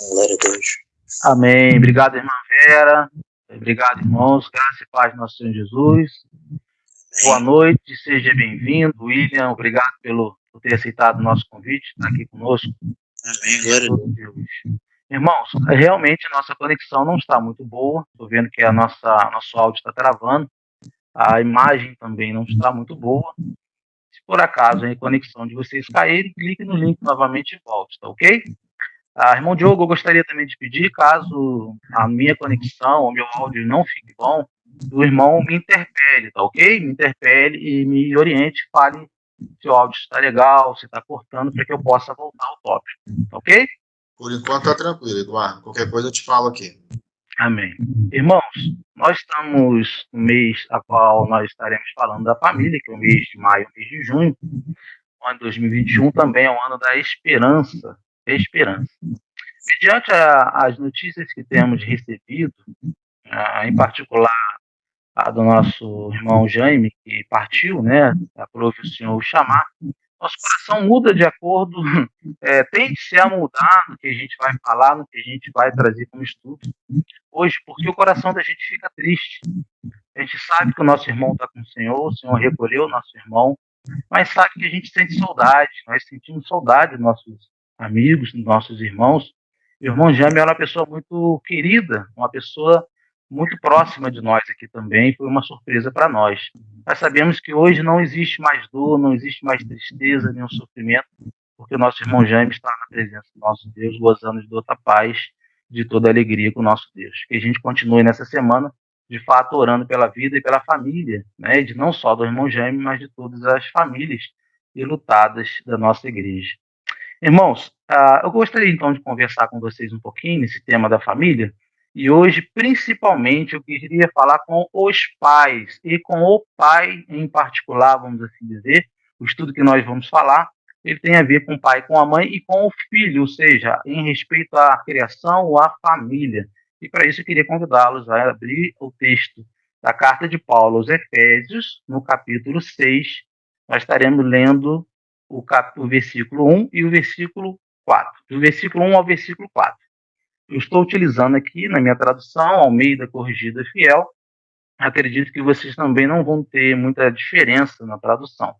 Glória a Deus. Amém. Obrigado, irmã Vera. Obrigado, irmãos. Graça e paz do nosso Senhor Jesus. Boa noite, seja bem-vindo. William, obrigado por ter aceitado o nosso convite, estar aqui conosco. Amém. Glória a Deus. Irmãos, realmente a nossa conexão não está muito boa. Estou vendo que nosso áudio está travando. A imagem também não está muito boa. Se por acaso a conexão de vocês cair, clique no link novamente e volte, tá ok? Irmão Diogo, eu gostaria também de pedir, caso a minha conexão, o meu áudio não fique bom, o irmão me interpele, tá ok? Me interpele e me oriente, fale se o áudio está legal, se está cortando, para que eu possa voltar ao tópico, tá ok? Por enquanto tá tranquilo, Eduardo. Qualquer coisa eu te falo aqui. Amém. Irmãos, nós estamos no mês a qual nós estaremos falando da família, que é o mês de maio, mês de junho. O ano de 2021 também é o ano da esperança. Mediante as notícias que temos recebido, em particular a do nosso irmão Jaime, que partiu, né, aprove o Senhor o chamar, nosso coração muda de acordo, tende-se a mudar no que a gente vai falar, no que a gente vai trazer como estudo hoje, porque o coração da gente fica triste. A gente sabe que o nosso irmão está com o Senhor recolheu o nosso irmão, mas sabe que a gente sente saudade, nós sentimos saudade dos nossos amigos, dos nossos irmãos. O irmão Jaime é uma pessoa muito querida, uma pessoa muito próxima de nós aqui também, foi uma surpresa para nós. Nós sabemos que hoje não existe mais dor, não existe mais tristeza, nenhum sofrimento, porque o nosso irmão Jaime está na presença do nosso Deus, gozando de toda a paz, de toda a alegria com o nosso Deus. Que a gente continue nessa semana, de fato, orando pela vida e pela família, né, de não só do irmão Jaime, mas de todas as famílias enlutadas da nossa igreja. Irmãos, eu gostaria então de conversar com vocês um pouquinho nesse tema da família, e hoje, principalmente, eu queria falar com os pais, e com o pai em particular, vamos assim dizer. O estudo que nós vamos falar, ele tem a ver com o pai, com a mãe e com o filho, ou seja, em respeito à criação ou à família. E para isso eu queria convidá-los a abrir o texto da carta de Paulo aos Efésios, no capítulo 6. Nós estaremos lendo o versículo 1 e o versículo 4. Do versículo 1 ao versículo 4. Eu estou utilizando aqui, na minha tradução, Almeida Corrigida Fiel. Acredito que vocês também não vão ter muita diferença na tradução.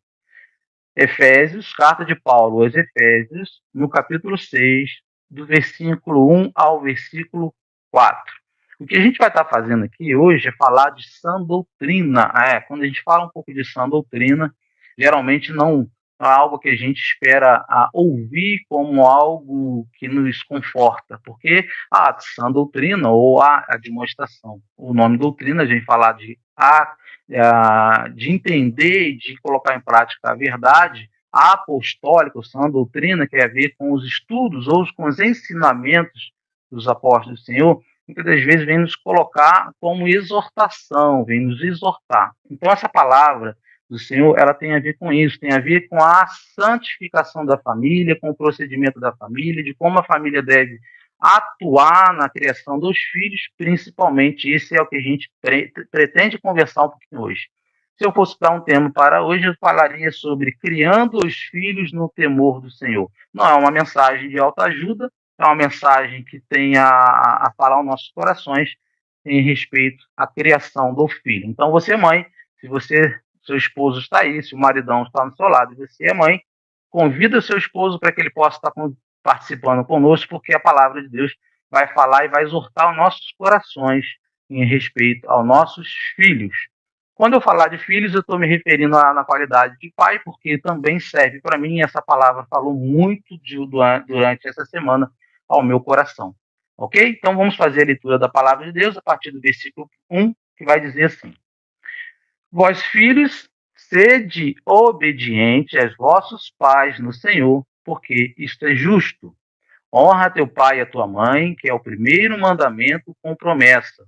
Efésios, carta de Paulo aos Efésios, no capítulo 6, do versículo 1 ao versículo 4. O que a gente vai estar fazendo aqui hoje é falar de sã doutrina. Quando a gente fala um pouco de sã doutrina, geralmente não é algo que a gente espera ouvir como algo que nos conforta, porque a sã doutrina ou a demonstração, o nome doutrina, a gente falar de entender e de colocar em prática a verdade, a apostólica, ou sã doutrina, que tem a ver com os estudos ou com os ensinamentos dos apóstolos do Senhor, muitas das vezes vem nos colocar como exortação, vem nos exortar. Então, essa palavra do Senhor, ela tem a ver com isso, tem a ver com a santificação da família, com o procedimento da família, de como a família deve atuar na criação dos filhos, principalmente. Esse é o que a gente pretende conversar um pouquinho hoje. Se eu fosse dar um tema para hoje, eu falaria sobre criando os filhos no temor do Senhor. Não é uma mensagem de autoajuda, é uma mensagem que tem a falar aos nossos corações em respeito à criação do filho. Então, você, mãe, se seu esposo está aí, se o maridão está no seu lado e você é mãe, convida o seu esposo para que ele possa estar participando conosco, porque a palavra de Deus vai falar e vai exortar os nossos corações em respeito aos nossos filhos. Quando eu falar de filhos, eu estou me referindo na qualidade de pai, porque também serve para mim, essa palavra falou muito durante essa semana ao meu coração. Ok? Então vamos fazer a leitura da palavra de Deus a partir do versículo 1, que vai dizer assim: Vós, filhos, sede obediente aos vossos pais no Senhor, porque isto é justo. Honra teu pai e a tua mãe, que é o primeiro mandamento com promessa,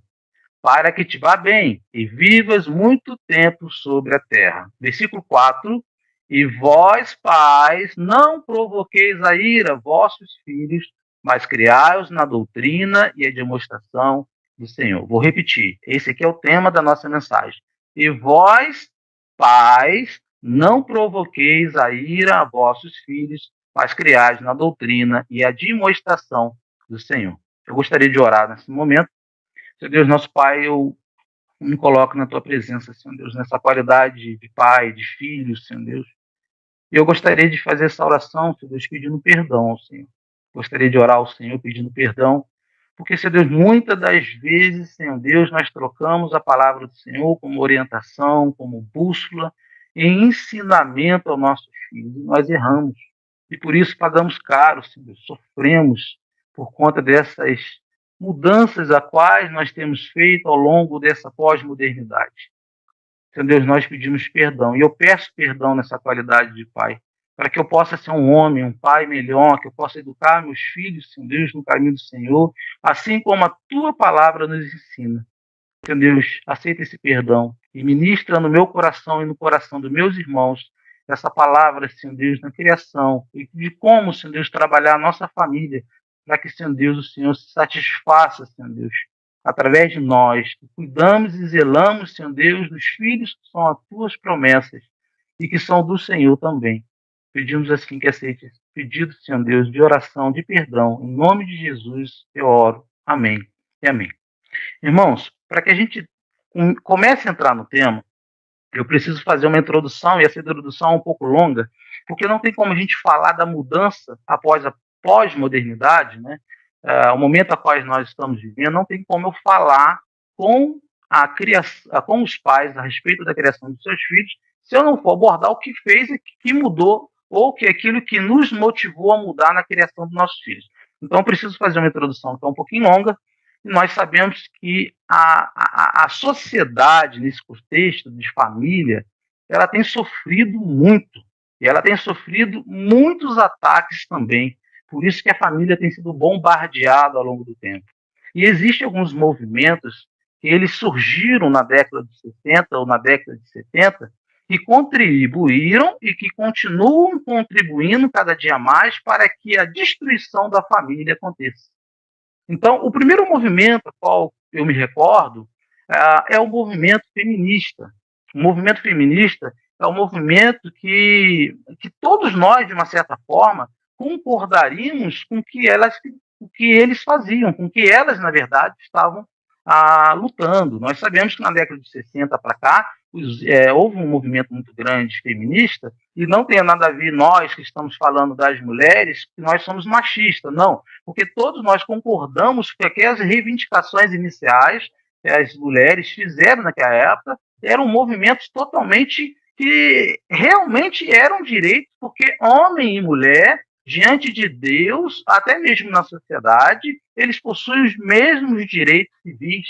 para que te vá bem e vivas muito tempo sobre a terra. Versículo 4. E vós, pais, não provoqueis a ira vossos filhos, mas criai-os na doutrina e a demonstração do Senhor. Vou repetir, esse aqui é o tema da nossa mensagem. E vós, pais, não provoqueis a ira a vossos filhos, mas criais na doutrina e a demonstração do Senhor. Eu gostaria de orar nesse momento. Senhor Deus, nosso Pai, eu me coloco na Tua presença, Senhor Deus, nessa qualidade de pai, de filho, Senhor Deus. E eu gostaria de fazer essa oração, Senhor Deus, pedindo perdão ao Senhor. Gostaria de orar ao Senhor pedindo perdão, porque, Senhor Deus, muitas das vezes, Senhor Deus, nós trocamos a palavra do Senhor como orientação, como bússola, em ensinamento aos nossos filhos. Nós erramos. E por isso pagamos caro, Senhor Deus, sofremos por conta dessas mudanças a quais nós temos feito ao longo dessa pós-modernidade. Senhor Deus, nós pedimos perdão. E eu peço perdão nessa qualidade de pai, para que eu possa ser um homem, um pai melhor, que eu possa educar meus filhos, Senhor Deus, no caminho do Senhor, assim como a Tua palavra nos ensina. Senhor Deus, aceita esse perdão e ministra no meu coração e no coração dos meus irmãos essa palavra, Senhor Deus, na criação e de como, Senhor Deus, trabalhar a nossa família, para que, Senhor Deus, o Senhor se satisfaça, Senhor Deus, através de nós, que cuidamos e zelamos, Senhor Deus, dos filhos que são as Tuas promessas e que são do Senhor também. Pedimos assim que aceite esse pedido, Senhor Deus, de oração, de perdão. Em nome de Jesus eu oro. Amém e amém. Irmãos, para que a gente comece a entrar no tema, eu preciso fazer uma introdução, e essa introdução é um pouco longa, porque não tem como a gente falar da mudança após a pós-modernidade, né? O momento a qual nós estamos vivendo, não tem como eu falar com a criação, com os pais a respeito da criação dos seus filhos, se eu não for abordar o que fez e que mudou, ou que aquilo que nos motivou a mudar na criação dos nossos filhos. Então, eu preciso fazer uma introdução que é um pouquinho longa, e nós sabemos que a sociedade, nesse contexto de família, ela tem sofrido muito, e ela tem sofrido muitos ataques também. Por isso que a família tem sido bombardeada ao longo do tempo. E existem alguns movimentos que eles surgiram na década de 60 ou na década de 70, que contribuíram e que continuam contribuindo cada dia mais para que a destruição da família aconteça. Então, o primeiro movimento ao qual eu me recordo é o movimento feminista. O movimento feminista é um movimento que todos nós, de uma certa forma, concordaríamos com o que eles faziam, com o que elas, na verdade, estavam lutando. Nós sabemos que na década de 60 para cá, houve um movimento muito grande feminista, e não tem nada a ver nós que estamos falando das mulheres, que nós somos machistas, não, porque todos nós concordamos que aquelas reivindicações iniciais que as mulheres fizeram naquela época eram movimentos totalmente que realmente eram direitos, porque homem e mulher, diante de Deus, até mesmo na sociedade, eles possuem os mesmos direitos civis.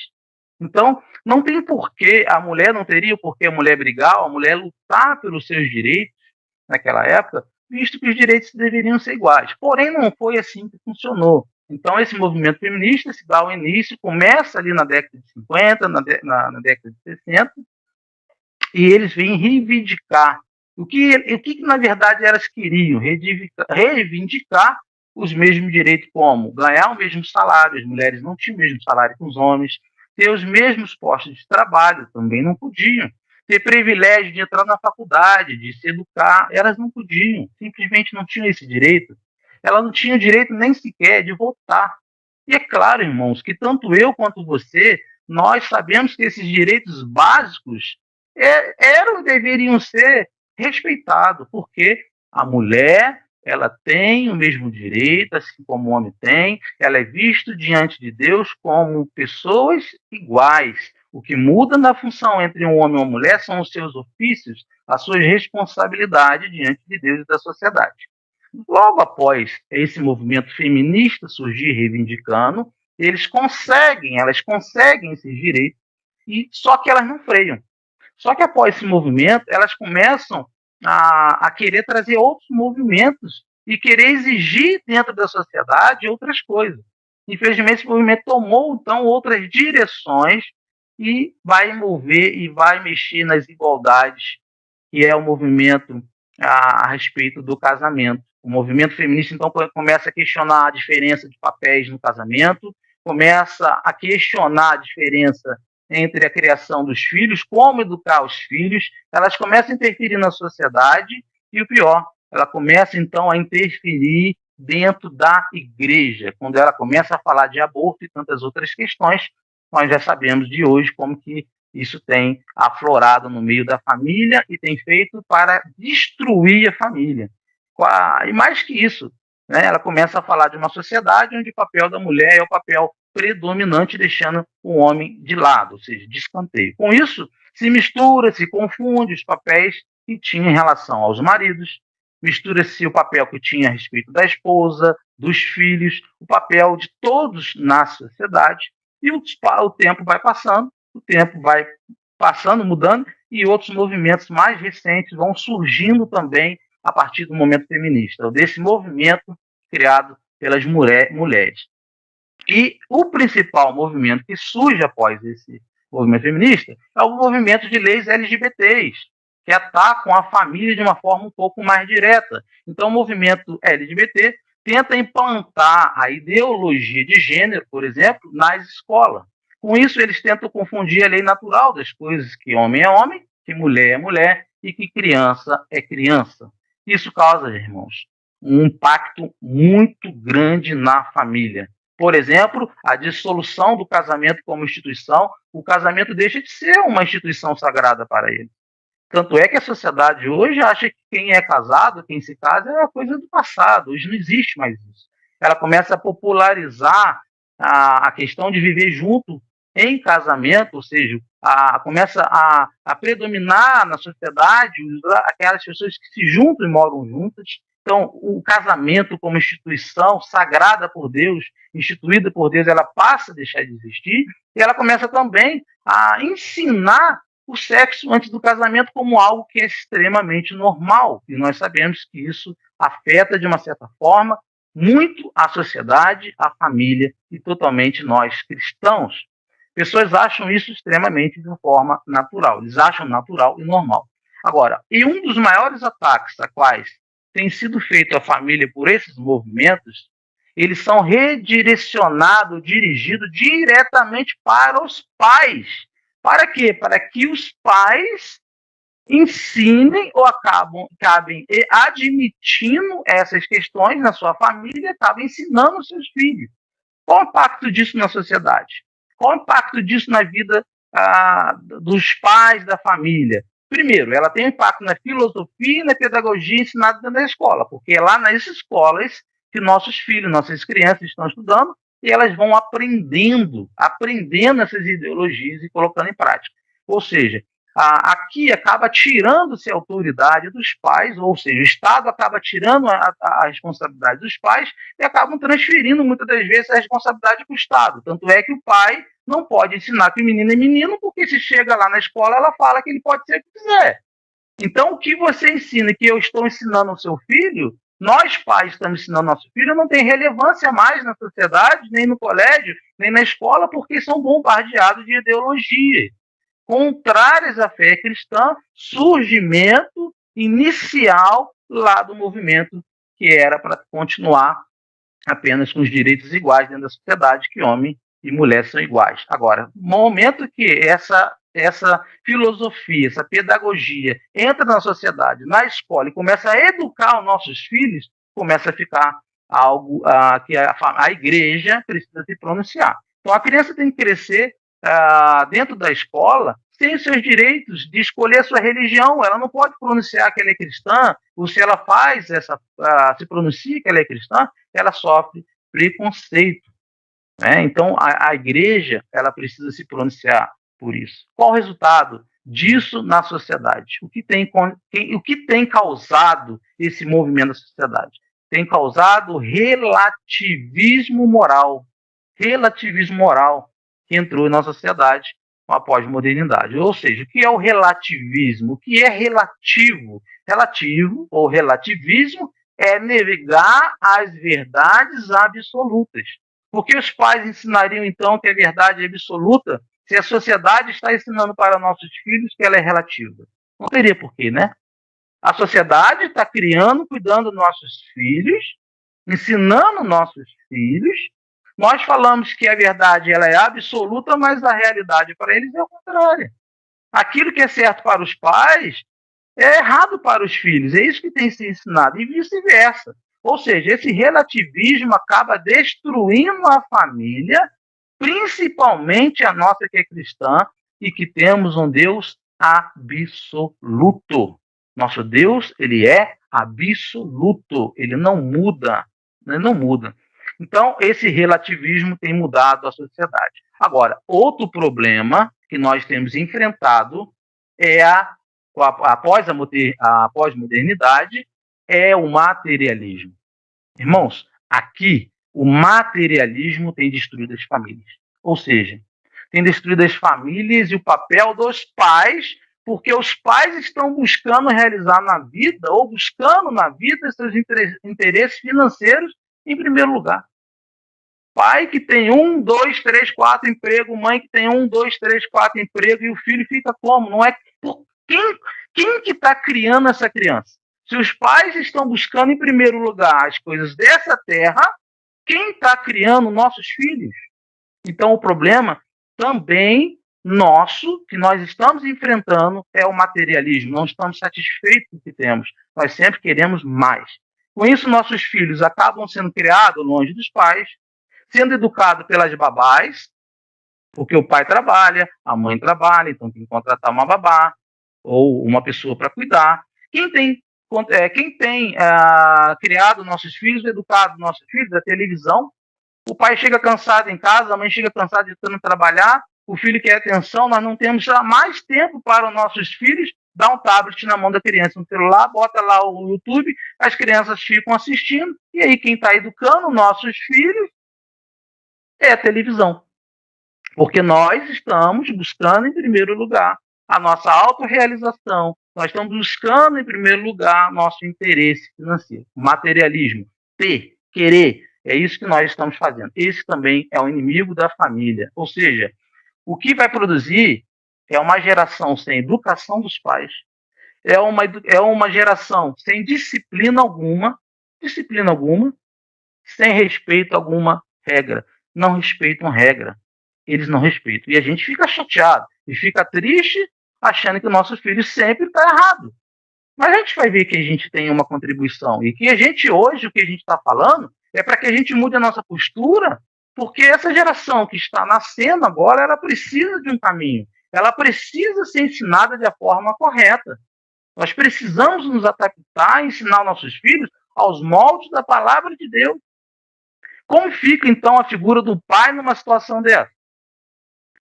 Então, não tem porquê, a mulher não teria porquê a mulher brigar, a mulher lutar pelos seus direitos naquela época, visto que os direitos deveriam ser iguais. Porém, não foi assim que funcionou. Então, esse movimento feminista se dá o início, começa ali na década de 50, na década de 60, e eles vêm reivindicar o que na verdade elas queriam, reivindicar os mesmos direitos, como ganhar o mesmo salário, as mulheres não tinham o mesmo salário que os homens, ter os mesmos postos de trabalho, também não podiam, ter privilégio de entrar na faculdade, de se educar, elas não podiam, simplesmente não tinham esse direito. Elas não tinham direito nem sequer de votar. E é claro, irmãos, que tanto eu quanto você, nós sabemos que esses direitos básicos deveriam ser respeitados, porque a mulher, ela tem o mesmo direito, assim como o homem tem, ela é vista diante de Deus como pessoas iguais. O que muda na função entre um homem e uma mulher são os seus ofícios, as suas responsabilidades diante de Deus e da sociedade. Logo após esse movimento feminista surgir reivindicando, elas conseguem esses direitos, só que elas não freiam. Só que após esse movimento, elas começam a querer trazer outros movimentos e querer exigir dentro da sociedade outras coisas. Infelizmente, esse movimento tomou, então, outras direções e vai envolver e vai mexer nas igualdades, que é o movimento a respeito do casamento. O movimento feminista, então, começa a questionar a diferença de papéis no casamento, começa a questionar a diferença entre a criação dos filhos, como educar os filhos, elas começam a interferir na sociedade, e o pior, ela começa, então, a interferir dentro da igreja, quando ela começa a falar de aborto e tantas outras questões. Nós já sabemos de hoje como que isso tem aflorado no meio da família e tem feito para destruir a família. E mais que isso, né, ela começa a falar de uma sociedade onde o papel da mulher é o papel predominante, deixando o homem de lado, ou seja, de escanteio. Com isso, se mistura, se confunde os papéis que tinha em relação aos maridos, mistura-se o papel que tinha a respeito da esposa, dos filhos, o papel de todos na sociedade, e o tempo vai passando, mudando, e outros movimentos mais recentes vão surgindo também a partir do movimento feminista, ou desse movimento criado pelas mulheres. E o principal movimento que surge após esse movimento feminista é o movimento de leis LGBTs, que atacam a família de uma forma um pouco mais direta. Então, o movimento LGBT tenta implantar a ideologia de gênero, por exemplo, nas escolas. Com isso, eles tentam confundir a lei natural das coisas, que homem é homem, que mulher é mulher e que criança é criança. Isso causa, irmãos, um impacto muito grande na família. Por exemplo, a dissolução do casamento como instituição, o casamento deixa de ser uma instituição sagrada para ele. Tanto é que a sociedade hoje acha que quem é casado, quem se casa, é uma coisa do passado. Hoje não existe mais isso. Ela começa a popularizar a questão de viver junto em casamento, ou seja, começa a predominar na sociedade aquelas pessoas que se juntam e moram juntas. Então, o casamento como instituição sagrada por Deus, instituída por Deus, ela passa a deixar de existir e ela começa também a ensinar o sexo antes do casamento como algo que é extremamente normal. E nós sabemos que isso afeta, de uma certa forma, muito a sociedade, a família e totalmente nós cristãos. Pessoas acham isso extremamente de uma forma natural. Eles acham natural e normal. Agora, e um dos maiores ataques a quais tem sido feito à família por esses movimentos, eles são redirecionados, dirigidos diretamente para os pais. Para quê? Para que os pais ensinem ou acabem admitindo essas questões na sua família, acabem ensinando os seus filhos. Qual o impacto disso na sociedade? Qual o impacto disso na vida dos pais da família? Primeiro, ela tem um impacto na filosofia e na pedagogia ensinada dentro da escola, porque é lá nas escolas que nossos filhos, nossas crianças estão estudando e elas vão aprendendo essas ideologias e colocando em prática. Ou seja, aqui acaba tirando-se a autoridade dos pais, ou seja, o Estado acaba tirando a responsabilidade dos pais e acabam transferindo muitas das vezes a responsabilidade para o Estado. Tanto é que o pai não pode ensinar que o menino é menino, porque se chega lá na escola, ela fala que ele pode ser o que quiser. Então, o que você ensina, que eu estou ensinando ao seu filho, nós pais estamos ensinando ao nosso filho, não tem relevância mais na sociedade, nem no colégio, nem na escola, porque são bombardeados de ideologia contrárias à fé cristã, surgimento inicial lá do movimento que era para continuar apenas com os direitos iguais dentro da sociedade, que homem e mulher são iguais. Agora, no momento que essa filosofia, essa pedagogia entra na sociedade, na escola, e começa a educar os nossos filhos, começa a ficar algo que a igreja precisa se pronunciar. Então, a criança tem que crescer dentro da escola tem os seus direitos de escolher a sua religião. Ela não pode pronunciar que ela é cristã, ou se ela se pronuncia que ela é cristã, ela sofre preconceito. Né? Então, a igreja ela precisa se pronunciar por isso. Qual o resultado disso na sociedade? O que tem causado esse movimento na sociedade? Tem causado relativismo moral. Relativismo moral que entrou na sociedade com a pós-modernidade. Ou seja, o que é o relativismo? O que é relativo? Relativo ou relativismo é negar as verdades absolutas. Porque os pais ensinariam, então, que a verdade é absoluta se a sociedade está ensinando para nossos filhos que ela é relativa? Não teria porquê, né? A sociedade está criando, cuidando dos nossos filhos, ensinando nossos filhos. Nós falamos que a verdade ela é absoluta, mas a realidade para eles é o contrário. Aquilo que é certo para os pais é errado para os filhos. É isso que tem sido ensinado, e vice-versa. Ou seja, esse relativismo acaba destruindo a família, principalmente a nossa que é cristã e que temos um Deus absoluto. Nosso Deus, ele é absoluto, ele não muda, ele não muda. Então, esse relativismo tem mudado a sociedade. Agora, outro problema que nós temos enfrentado é após a pós-modernidade, é o materialismo. Irmãos, aqui o materialismo tem destruído as famílias. Ou seja, tem destruído as famílias e o papel dos pais, porque os pais estão buscando realizar na vida, ou buscando na vida, seus interesses financeiros em primeiro lugar. Pai que tem 1, 2, 3, 4 empregos, mãe que tem 1, 2, 3, 4 empregos, e o filho fica como? Não é quem que está criando essa criança? Se os pais estão buscando em primeiro lugar as coisas dessa terra, quem está criando nossos filhos? Então o problema também nosso, que nós estamos enfrentando, é o materialismo. Não estamos satisfeitos com o que temos. Nós sempre queremos mais. Com isso, nossos filhos acabam sendo criados longe dos pais, sendo educados pelas babás, porque o pai trabalha, a mãe trabalha, então tem que contratar uma babá ou uma pessoa para cuidar. Quem tem criado nossos filhos, educado nossos filhos, a televisão. O pai chega cansado em casa, a mãe chega cansada de tanto trabalhar, o filho quer atenção, nós não temos mais tempo para os nossos filhos, dá um tablet na mão da criança, um celular, bota lá o YouTube, as crianças ficam assistindo, e aí quem está educando nossos filhos é a televisão. Porque nós estamos buscando, em primeiro lugar, a nossa autorrealização, nós estamos buscando, em primeiro lugar, nosso interesse financeiro, materialismo, ter, querer, é isso que nós estamos fazendo. Esse também é o inimigo da família. Ou seja, o que vai produzir é uma geração sem educação dos pais, é uma geração sem disciplina alguma, sem respeito a alguma regra. Não respeitam regra. Eles não respeitam. E a gente fica chateado e fica triste achando que o nosso filho sempre está errado. Mas a gente vai ver que a gente tem uma contribuição e que a gente hoje, o que a gente está falando, é para que a gente mude a nossa postura, porque essa geração que está nascendo agora, ela precisa de um caminho. Ela precisa ser ensinada de forma correta. Nós precisamos nos adaptar e ensinar nossos filhos aos moldes da palavra de Deus. Como fica, então, a figura do pai numa situação dessa?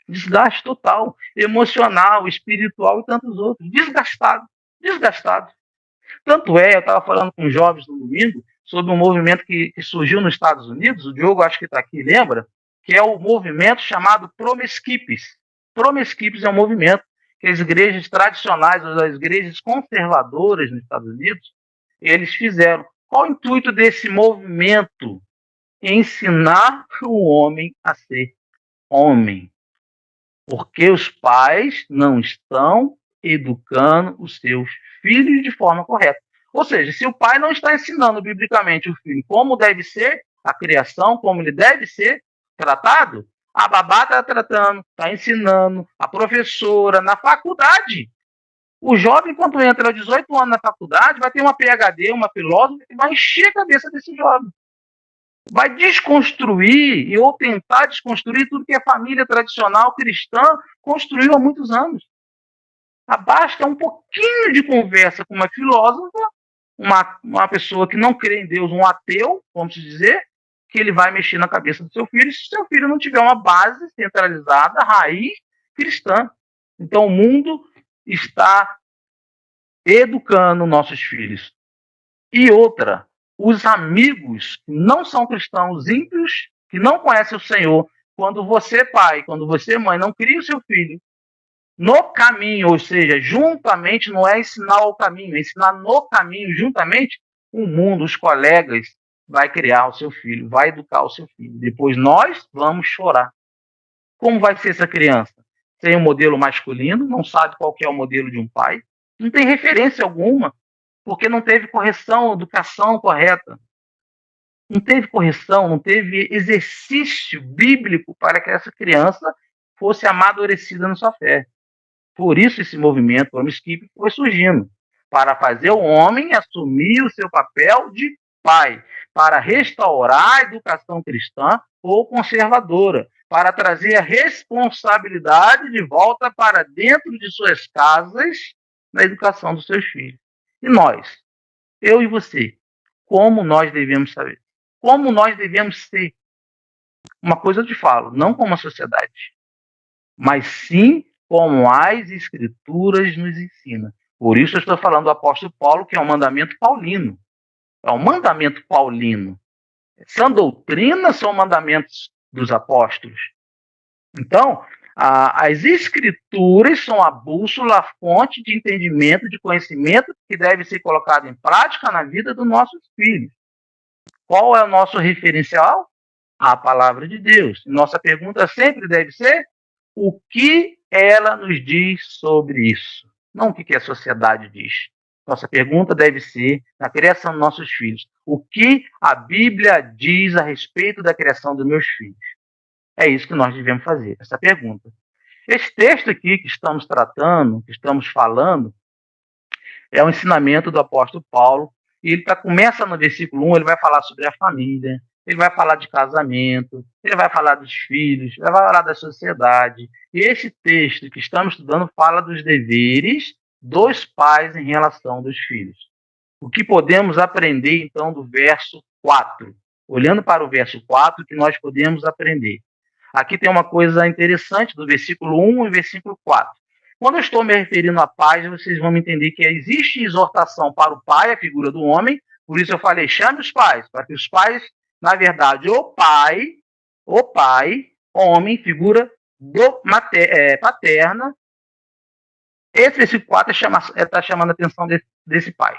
Desgaste total, emocional, espiritual e tantos outros. Desgastado. Tanto é, eu estava falando com jovens no domingo sobre um movimento que surgiu nos Estados Unidos, o Diogo acho que está aqui, lembra? Que é o movimento chamado Promiscuous. Promiscuous é um movimento que as igrejas tradicionais, as igrejas conservadoras nos Estados Unidos, eles fizeram. Qual o intuito desse movimento? Ensinar o homem a ser homem. Porque os pais não estão educando os seus filhos de forma correta. Ou seja, se o pai não está ensinando biblicamente o filho como deve ser a criação, como ele deve ser tratado, a babá está tratando, está ensinando, a professora, na faculdade. O jovem, quando entra aos 18 anos na faculdade, vai ter uma PhD, uma filósofa, que vai encher a cabeça desse jovem. Vai desconstruir ou tentar desconstruir tudo que a família tradicional cristã construiu há muitos anos. Basta um pouquinho de conversa com uma filósofa, uma pessoa que não crê em Deus, um ateu, vamos dizer, que ele vai mexer na cabeça do seu filho se seu filho não tiver uma base centralizada, raiz cristã. Então o mundo está educando nossos filhos. E outra, os amigos que não são cristãos, ímpios, que não conhecem o Senhor, quando você, pai, quando você, mãe, não cria o seu filho no caminho, ou seja, juntamente, não é ensinar ao caminho, é ensinar no caminho, juntamente, o mundo, os colegas, vai criar o seu filho, vai educar o seu filho. Depois nós vamos chorar. Como vai ser essa criança? Sem um modelo masculino, não sabe qual que é o modelo de um pai, não tem referência alguma, porque não teve correção, educação correta. Não teve correção, não teve exercício bíblico para que essa criança fosse amadurecida na sua fé. Por isso esse movimento Promiscuous foi surgindo, para fazer o homem assumir o seu papel de pai. para restaurar a educação cristã ou conservadora, para trazer a responsabilidade de volta para dentro de suas casas na educação dos seus filhos. E nós, eu e você, como nós devemos saber? Como nós devemos ser? Uma coisa eu te falo, não como a sociedade, mas sim como as Escrituras nos ensinam. Por isso eu estou falando do apóstolo Paulo, que é um mandamento paulino. É um mandamento paulino. São doutrinas, são mandamentos dos apóstolos. Então, as Escrituras são a bússola, a fonte de entendimento, de conhecimento que deve ser colocado em prática na vida dos nossos filhos. Qual é o nosso referencial? A palavra de Deus. Nossa pergunta sempre deve ser: o que ela nos diz sobre isso? Não o que a sociedade diz. Nossa pergunta deve ser, na criação dos nossos filhos, o que a Bíblia diz a respeito da criação dos meus filhos? É isso que nós devemos fazer, essa pergunta. Esse texto aqui que estamos tratando, que estamos falando, é um ensinamento do apóstolo Paulo, e ele começa no versículo 1, ele vai falar sobre a família, ele vai falar de casamento, ele vai falar dos filhos, ele vai falar da sociedade. E esse texto que estamos estudando fala dos deveres dos pais em relação dos filhos. O que podemos aprender, então, do verso 4? Olhando para o verso 4, o que nós podemos aprender? Aqui tem uma coisa interessante do versículo 1 e versículo 4. Quando eu estou me referindo a pais, vocês vão entender que existe exortação para o pai, a figura do homem. Por isso eu falei, chame os pais, para que os pais, na verdade, o pai, homem, figura paterna. Esse versículo 4 está chamando a atenção desse pai.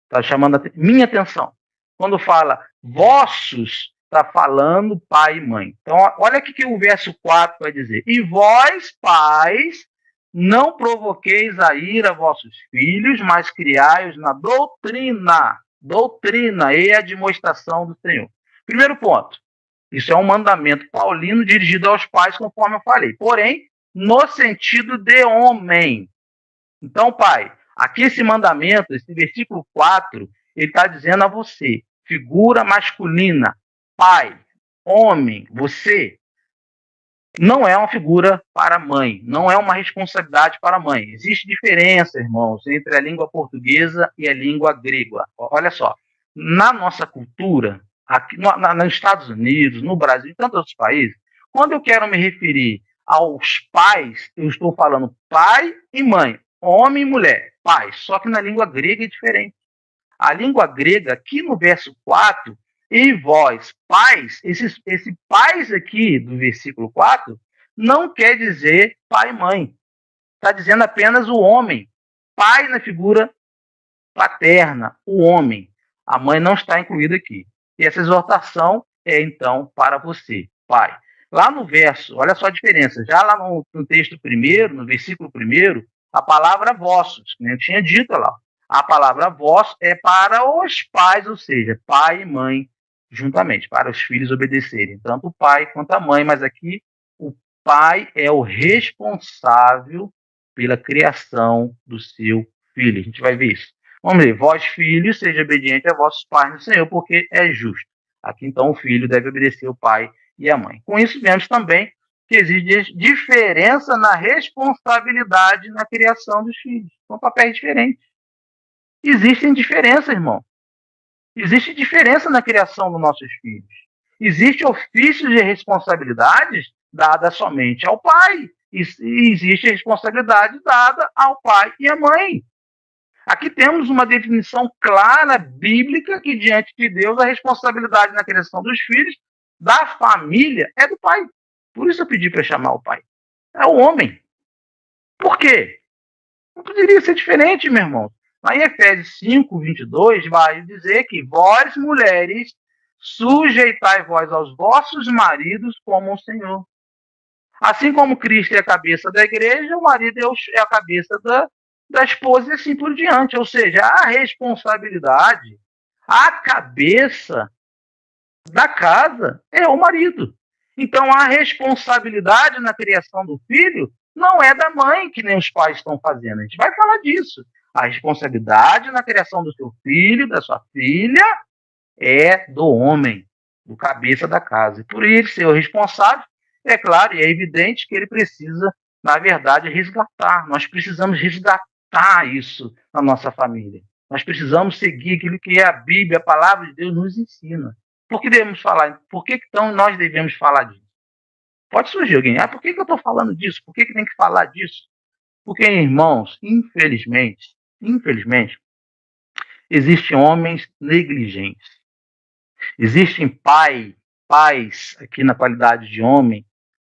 Está chamando minha atenção. Quando fala vossos, está falando pai e mãe. Então, olha o que o verso 4 vai dizer. E vós, pais, não provoqueis a ira vossos filhos, mas criai-os na doutrina e admoestação do Senhor. Primeiro ponto. Isso é um mandamento paulino dirigido aos pais, conforme eu falei. Porém, no sentido de homem. Então, pai, aqui esse mandamento, esse versículo 4, ele está dizendo a você, figura masculina, pai, homem, você, não é uma figura para a mãe, não é uma responsabilidade para a mãe. Existe diferença, irmãos, entre a língua portuguesa e a língua grega. Olha só, na nossa cultura, aqui nos Estados Unidos, no Brasil e tantos outros países, quando eu quero me referir aos pais, eu estou falando pai e mãe, homem e mulher, pai. Só que na língua grega é diferente. A língua grega, aqui no verso 4, e vós, pais, esse pais aqui do versículo 4, não quer dizer pai e mãe. Está dizendo apenas o homem. Pai na figura paterna, o homem. A mãe não está incluída aqui. E essa exortação é, então, para você, pai. Lá no verso, olha só a diferença. Já lá no texto primeiro, no versículo primeiro, a palavra vossos, que eu tinha dito lá. A palavra vós é para os pais, ou seja, pai e mãe, juntamente, para os filhos obedecerem, tanto o pai quanto a mãe, mas aqui o pai é o responsável pela criação do seu filho. A gente vai ver isso. Vamos ver, vós filhos, seja obediente a vossos pais no Senhor, porque é justo. Aqui então o filho deve obedecer o pai e a mãe. Com isso vemos também que existe diferença na responsabilidade na criação dos filhos. São papéis diferentes. Existem diferenças, irmão. Existe diferença na criação dos nossos filhos. Existe ofícios de responsabilidades dadas somente ao pai. E existe responsabilidade dada ao pai e à mãe. Aqui temos uma definição clara, bíblica, que diante de Deus a responsabilidade na criação dos filhos, da família, é do pai. Por isso eu pedi para chamar o pai. É o homem. Por quê? Não poderia ser diferente, meu irmão. Lá em Efésios 5, 22, vai dizer que vós, mulheres, sujeitai vós aos vossos maridos como o Senhor. Assim como Cristo é a cabeça da igreja, o marido é a cabeça da esposa e assim por diante. Ou seja, a responsabilidade, a cabeça da casa é o marido. Então, a responsabilidade na criação do filho não é da mãe, que nem os pais estão fazendo. A gente vai falar disso. A responsabilidade na criação do seu filho, da sua filha, é do homem, do cabeça da casa. E por ele ser o responsável, é claro e é evidente que ele precisa, na verdade, resgatar. Nós precisamos resgatar isso na nossa família. Nós precisamos seguir aquilo que a Bíblia, a palavra de Deus, nos ensina. Por que devemos falar? Por que então nós devemos falar disso? Pode surgir alguém, por que eu estou falando disso? Por que tem que falar disso? Porque, irmãos, infelizmente, existem homens negligentes. Existem pais, aqui na qualidade de homem,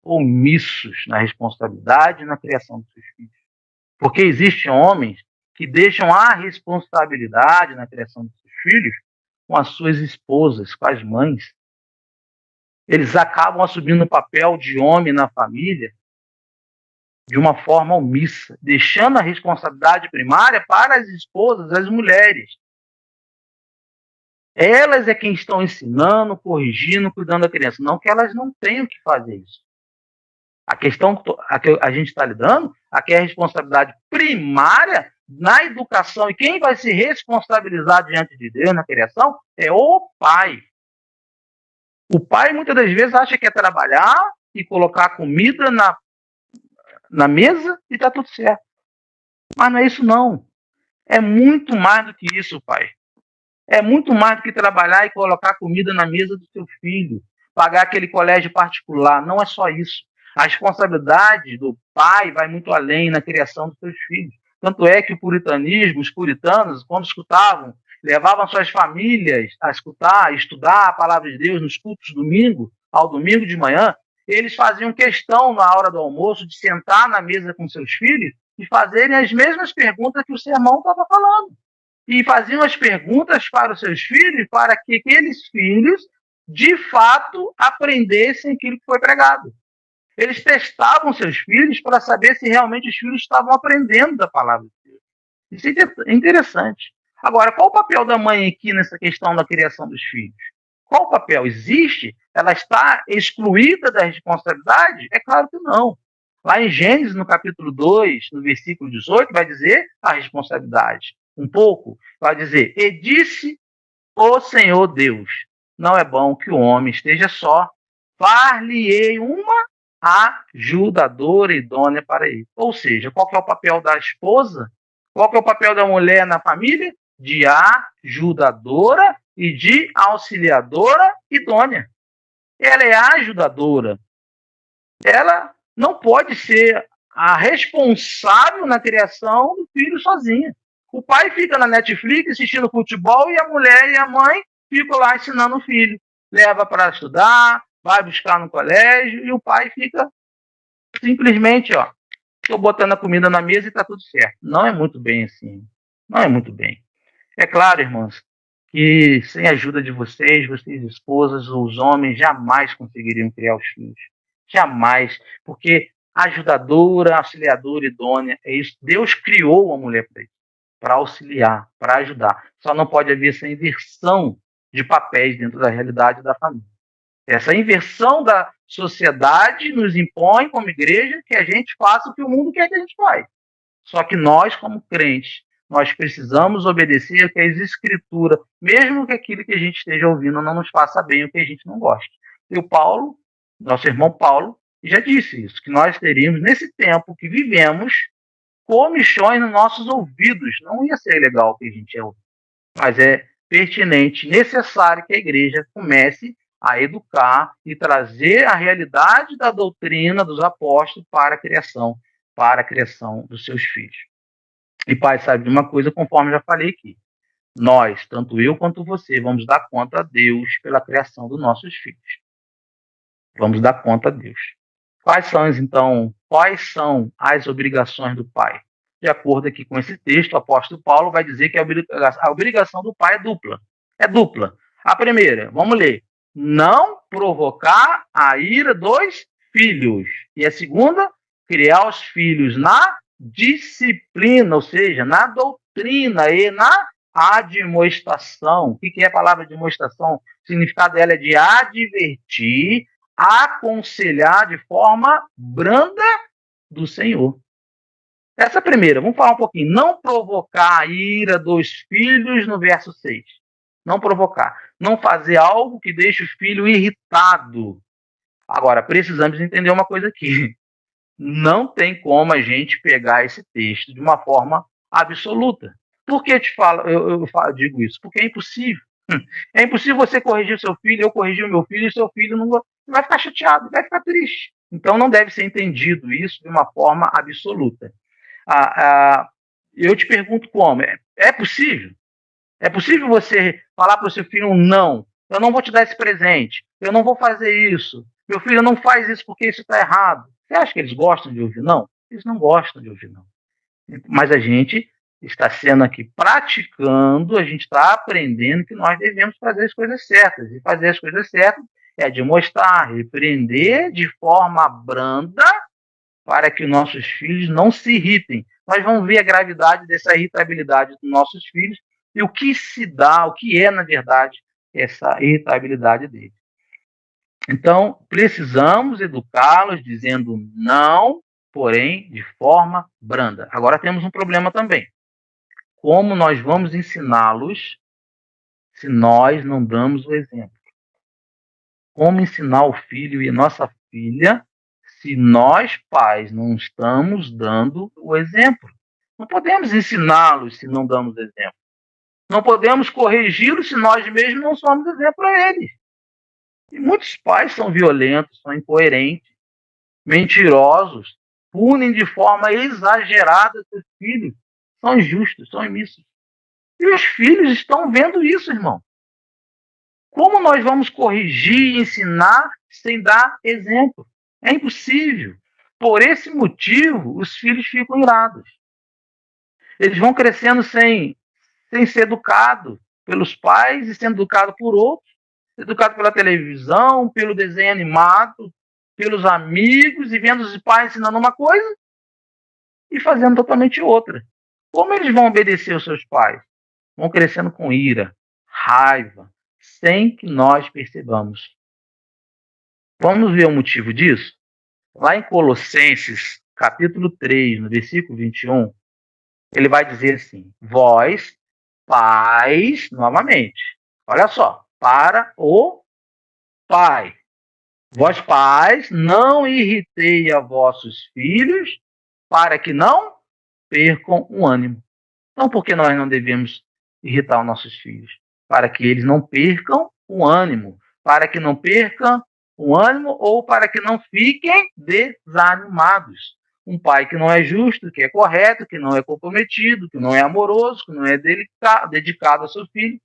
omissos na responsabilidade e na criação dos seus filhos. Porque existem homens que deixam a responsabilidade na criação dos seus filhos com as suas esposas, com as mães. Eles acabam assumindo o papel de homem na família de uma forma omissa, deixando a responsabilidade primária para as esposas, as mulheres. Elas é quem estão ensinando, corrigindo, cuidando da criança. Não que elas não tenham que fazer isso. A questão a que a gente está lidando, aqui é a responsabilidade primária na educação. E quem vai se responsabilizar diante de Deus na criação é o pai. O pai, muitas das vezes, acha que é trabalhar e colocar comida na mesa e está tudo certo. Mas não é isso, não. É muito mais do que isso, pai. É muito mais do que trabalhar e colocar comida na mesa do seu filho, pagar aquele colégio particular. Não é só isso. A responsabilidade do pai vai muito além na criação dos seus filhos. Tanto é que o puritanismo, os puritanos, quando escutavam, levavam suas famílias a escutar, a estudar a palavra de Deus nos cultos ao domingo de manhã, eles faziam questão, na hora do almoço, de sentar na mesa com seus filhos e fazerem as mesmas perguntas que o sermão estava falando. E faziam as perguntas para os seus filhos, para que aqueles filhos, de fato, aprendessem aquilo que foi pregado. Eles testavam seus filhos para saber se realmente os filhos estavam aprendendo da palavra de Deus. Isso é interessante. Agora, qual o papel da mãe aqui nessa questão da criação dos filhos? Qual o papel? Existe? Ela está excluída da responsabilidade? É claro que não. Lá em Gênesis, no capítulo 2, no versículo 18, vai dizer a responsabilidade. Um pouco, vai dizer, e disse o Senhor Deus, não é bom que o homem esteja só, far-lhe-ei uma ajudadora idônea para ele. Ou seja, qual que é o papel da esposa? Qual que é o papel da mulher na família? De ajudadora e de auxiliadora idônea. Ela é ajudadora. Ela não pode ser a responsável na criação do filho sozinha. O pai fica na Netflix assistindo futebol e a mulher e a mãe ficam lá ensinando o filho. Leva para estudar, vai buscar no colégio e o pai fica simplesmente, estou botando a comida na mesa e está tudo certo. Não é muito bem assim. Não é muito bem. É claro, irmãos, que sem a ajuda de vocês esposas, os homens jamais conseguiriam criar os filhos. Jamais. Porque ajudadora, auxiliadora, idônea, é isso. Deus criou a mulher para auxiliar, para ajudar. Só não pode haver essa inversão de papéis dentro da realidade da família. Essa inversão da sociedade nos impõe, como igreja, que a gente faça o que o mundo quer que a gente faça. Só que nós, como crentes, nós precisamos obedecer ao que as escrituras, mesmo que aquilo que a gente esteja ouvindo não nos faça bem, o que a gente não gosta. E o Paulo, nosso irmão Paulo, já disse isso, que nós teríamos, nesse tempo que vivemos, comichões nos nossos ouvidos. Não ia ser legal o que a gente ouve, mas é pertinente, necessário que a igreja comece a educar e trazer a realidade da doutrina dos apóstolos para a criação dos seus filhos. E pai, sabe de uma coisa, conforme já falei aqui, nós, tanto eu quanto você, vamos dar conta a Deus pela criação dos nossos filhos. Vamos dar conta a Deus. Quais são as obrigações do pai? De acordo aqui com esse texto, o apóstolo Paulo vai dizer que a obrigação do pai é dupla. É dupla. A primeira, vamos ler. Não provocar a ira dos filhos. E a segunda, criar os filhos na disciplina, ou seja, na doutrina e na admoestação. O que é a palavra admoestação? O significado dela é de advertir, aconselhar de forma branda do Senhor. Essa primeira, vamos falar um pouquinho. Não provocar a ira dos filhos no verso 6. Não provocar. Não fazer algo que deixe o filho irritado. Agora, precisamos entender uma coisa aqui. Não tem como a gente pegar esse texto de uma forma absoluta. Por que eu digo isso? Porque é impossível. É impossível você corrigir seu filho, eu corrigir o meu filho, e seu filho não vai ficar chateado, vai ficar triste. Então não deve ser entendido isso de uma forma absoluta. Eu te pergunto como. É possível? É possível você falar para o seu filho não, eu não vou te dar esse presente, eu não vou fazer isso, meu filho não faz isso porque isso está errado. Você acha que eles gostam de ouvir não? Eles não gostam de ouvir não. Mas a gente está sendo aqui praticando, a gente está aprendendo que nós devemos fazer as coisas certas. E fazer as coisas certas é de mostrar, repreender de forma branda para que nossos filhos não se irritem. Nós vamos ver a gravidade dessa irritabilidade dos nossos filhos e o que se dá, o que é, na verdade, essa irritabilidade deles. Então, precisamos educá-los dizendo não, porém de forma branda. Agora temos um problema também. Como nós vamos ensiná-los se nós não damos o exemplo? Como ensinar o filho e a nossa filha se nós, pais, não estamos dando o exemplo? Não podemos ensiná-los se não damos exemplo. Não podemos corrigi-los se nós mesmos não somos exemplo para eles. E muitos pais são violentos, são incoerentes, mentirosos, punem de forma exagerada seus filhos, são injustos, são omissos. E os filhos estão vendo isso, irmão. Como nós vamos corrigir e ensinar sem dar exemplo? É impossível. Por esse motivo, os filhos ficam irados. Eles vão crescendo sem ser educados pelos pais e sendo educados por outros, educados pela televisão, pelo desenho animado, pelos amigos, e vendo os pais ensinando uma coisa e fazendo totalmente outra. Como eles vão obedecer aos seus pais? Vão crescendo com ira, raiva, sem que nós percebamos. Vamos ver o motivo disso? Lá em Colossenses, capítulo 3, no versículo 21, ele vai dizer assim: vós, pais, novamente, olha só, para o pai. Vós, pais, não irritei a vossos filhos, para que não percam o ânimo. Então, por que nós não devemos irritar os nossos filhos? Para que eles não percam o ânimo, para que não percam o ânimo ou para que não fiquem desanimados. Um pai que não é justo, que é correto, que não é comprometido, que não é amoroso, que não é dedicado ao seu filho,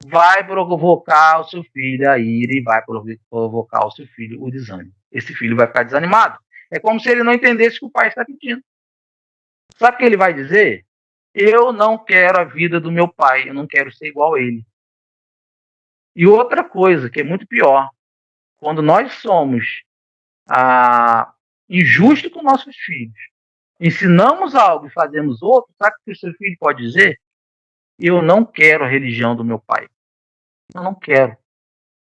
vai provocar o seu filho a ira e vai provocar ao seu filho o desânimo. Esse filho vai ficar desanimado. É como se ele não entendesse o que o pai está pedindo. Sabe o que ele vai dizer? Eu não quero a vida do meu pai, eu não quero ser igual a ele. E outra coisa, que é muito pior, quando nós somos injustos com nossos filhos, ensinamos algo e fazemos outro, sabe o que o seu filho pode dizer? Eu não quero a religião do meu pai. Eu não quero.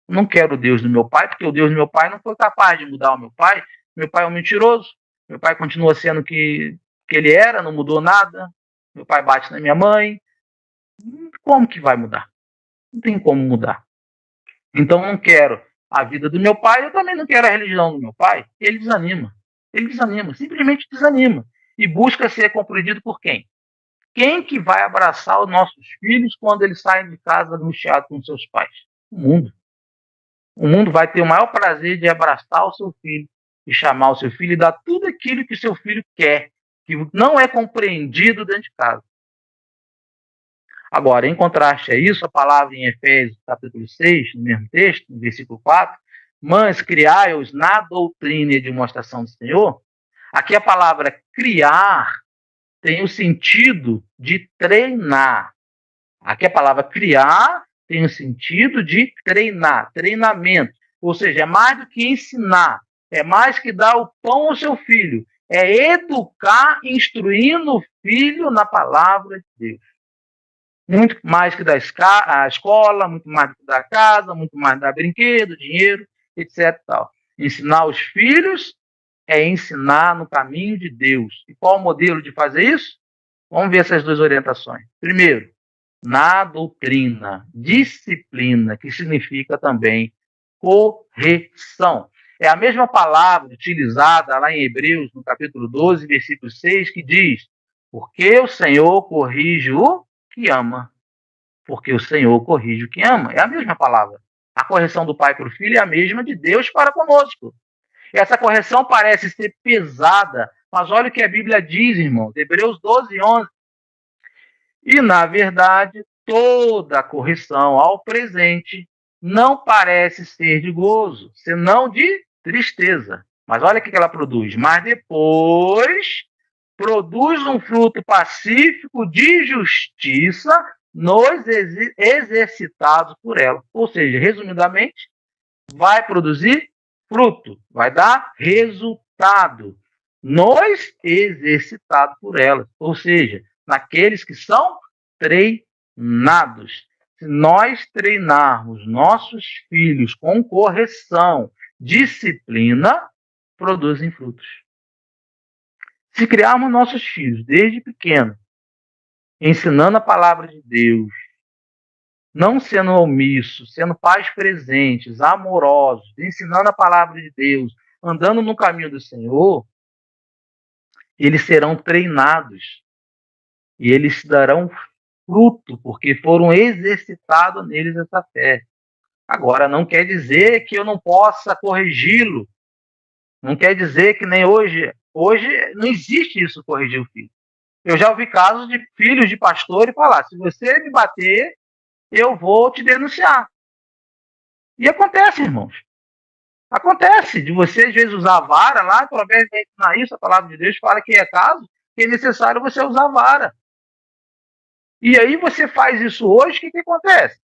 Eu não quero o Deus do meu pai, porque o Deus do meu pai não foi capaz de mudar o meu pai. Meu pai é um mentiroso. Meu pai continua sendo o que ele era, não mudou nada. Meu pai bate na minha mãe. Como que vai mudar? Não tem como mudar. Então eu não quero a vida do meu pai, eu também não quero a religião do meu pai. Ele desanima. Ele desanima, simplesmente desanima. E busca ser compreendido por quem? Quem que vai abraçar os nossos filhos quando eles saem de casa angustiados com seus pais? O mundo. O mundo vai ter o maior prazer de abraçar o seu filho e chamar o seu filho e dar tudo aquilo que o seu filho quer, que não é compreendido dentro de casa. Agora, em contraste a isso, a palavra em Efésios, capítulo 6, no mesmo texto, no versículo 4, mas criai-os na doutrina e demonstração do Senhor, aqui a palavra criar tem o sentido de treinar. Aqui a palavra criar tem o sentido de treinar, treinamento. Ou seja, é mais do que ensinar, é mais que dar o pão ao seu filho, é educar, instruindo o filho na palavra de Deus. Muito mais que da escola, muito mais do que da casa, muito mais da brinquedo, dinheiro, etc. Tal. Ensinar os filhos é ensinar no caminho de Deus. E qual o modelo de fazer isso? Vamos ver essas duas orientações. Primeiro, na doutrina, disciplina, que significa também correção. É a mesma palavra utilizada lá em Hebreus, no capítulo 12, versículo 6, que diz: porque o Senhor corrige o que ama. Porque o Senhor corrige o que ama. É a mesma palavra. A correção do pai para o filho é a mesma de Deus para conosco. Essa correção parece ser pesada, mas olha o que a Bíblia diz, irmãos. Hebreus 12, 11. E, na verdade, toda correção ao presente não parece ser de gozo, senão de tristeza. Mas olha o que ela produz. Mas depois produz um fruto pacífico de justiça nos exercitados por ela. Ou seja, resumidamente, vai produzir fruto, vai dar resultado nos exercitados por ela. Ou seja, naqueles que são treinados. Se nós treinarmos nossos filhos com correção, disciplina, produzem frutos. Se criarmos nossos filhos desde pequeno, ensinando a palavra de Deus, não sendo omissos, sendo pais presentes, amorosos, ensinando a palavra de Deus, andando no caminho do Senhor, eles serão treinados e eles darão fruto, porque foram exercitados neles essa fé. Agora, não quer dizer que eu não possa corrigi-lo, não quer dizer que nem hoje não existe isso, corrigir o filho. Eu já ouvi casos de filhos de pastor e falar: se você me bater, eu vou te denunciar. E acontece, irmãos. Acontece de você, às vezes, usar a vara lá, pelo menos ensinar isso, a palavra de Deus fala que é caso, que é necessário você usar a vara. E aí você faz isso hoje, o que acontece?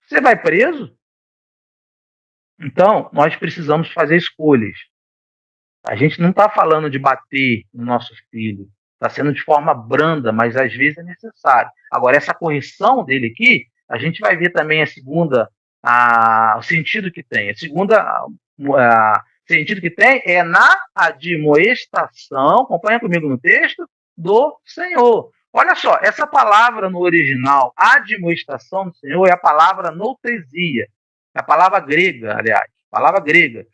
Você vai preso? Então, nós precisamos fazer escolhas. A gente não está falando de bater no nosso filho, está sendo de forma branda, mas às vezes é necessário. Agora, essa correção dele aqui, a gente vai ver também o sentido que tem. A segunda, sentido que tem é na admoestação, acompanha comigo no texto, do Senhor. Olha só, essa palavra no original, admoestação do Senhor, é a palavra noutresia, é a palavra grega, aliás, palavra grega,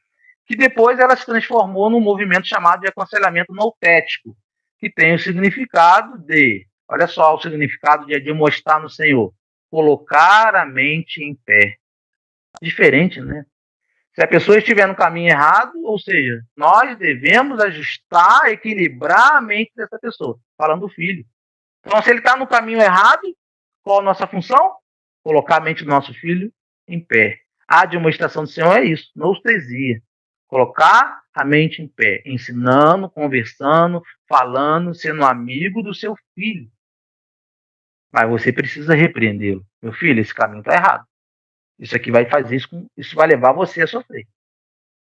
que depois ela se transformou num movimento chamado de aconselhamento noutético, que tem o significado de, olha só o significado de admoestar no Senhor, colocar a mente em pé. Diferente, né? Se a pessoa estiver no caminho errado, ou seja, nós devemos ajustar, equilibrar a mente dessa pessoa, falando do filho. Então, se ele está no caminho errado, qual a nossa função? Colocar a mente do nosso filho em pé. A admoestação do Senhor é isso, noustesia. Colocar a mente em pé, ensinando, conversando, falando, sendo amigo do seu filho. Mas você precisa repreendê-lo. Meu filho, esse caminho está errado. Isso aqui vai fazer isso vai levar você a sofrer.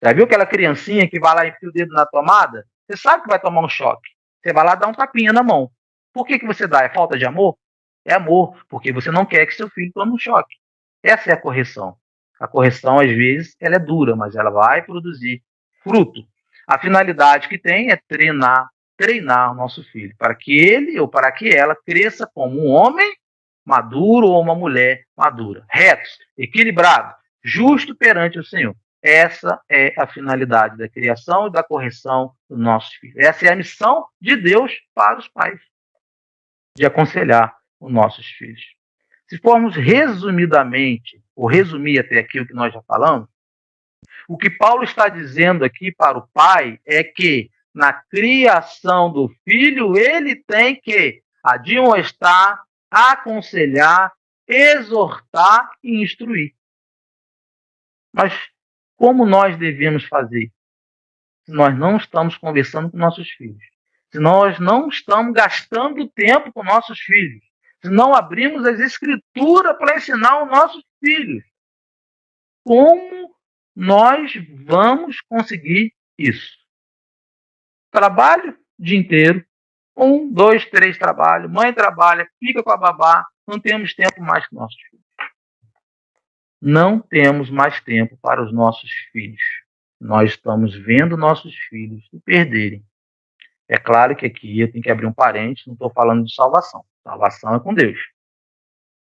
Já viu aquela criancinha que vai lá e enfia o dedo na tomada? Você sabe que vai tomar um choque. Você vai lá dar um tapinha na mão. Por que você dá? É falta de amor? É amor, porque você não quer que seu filho tome um choque. Essa é a correção. A correção, às vezes, ela é dura, mas ela vai produzir fruto. A finalidade que tem é treinar o nosso filho, para que ele ou para que ela cresça como um homem maduro ou uma mulher madura, retos, equilibrado, justo perante o Senhor. Essa é a finalidade da criação e da correção dos nossos filhos. Essa é a missão de Deus para os pais, de aconselhar os nossos filhos. Se formos resumidamente, ou resumir até aqui o que nós já falamos, o que Paulo está dizendo aqui para o pai é que na criação do filho ele tem que admoestar, aconselhar, exortar e instruir. Mas como nós devemos fazer? Se nós não estamos conversando com nossos filhos, se nós não estamos gastando tempo com nossos filhos, se não abrimos as escrituras para ensinar os nossos filhos, como nós vamos conseguir isso? Trabalho o dia inteiro, 1, 2, 3 trabalho, mãe trabalha, fica com a babá, não temos tempo mais com nossos filhos. Não temos mais tempo para os nossos filhos. Nós estamos vendo nossos filhos se perderem. É claro que aqui eu tenho que abrir um parênteses, não estou falando de salvação. Salvação é com Deus.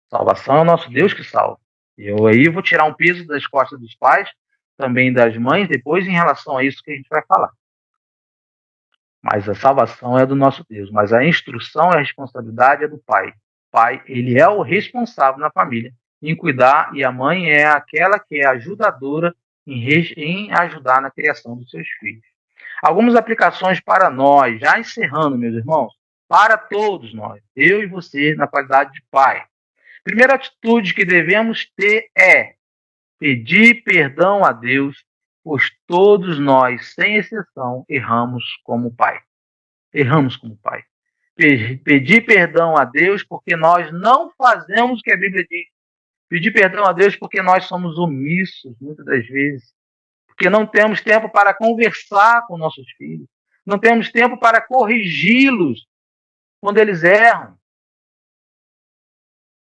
Salvação é o nosso Deus que salva. Eu aí vou tirar um peso das costas dos pais, também das mães, depois em relação a isso que a gente vai falar. Mas a salvação é do nosso Deus. Mas a instrução e a responsabilidade é do pai. O pai, ele é o responsável na família em cuidar, e a mãe é aquela que é ajudadora em ajudar na criação dos seus filhos. Algumas aplicações para nós, já encerrando, meus irmãos, para todos nós, eu e você, na qualidade de pai. Primeira atitude que devemos ter é pedir perdão a Deus, pois todos nós, sem exceção, erramos como pai. Erramos como pai. Pedir perdão a Deus porque nós não fazemos o que a Bíblia diz. Pedir perdão a Deus porque nós somos omissos, muitas das vezes. Porque não temos tempo para conversar com nossos filhos. Não temos tempo para corrigi-los quando eles erram.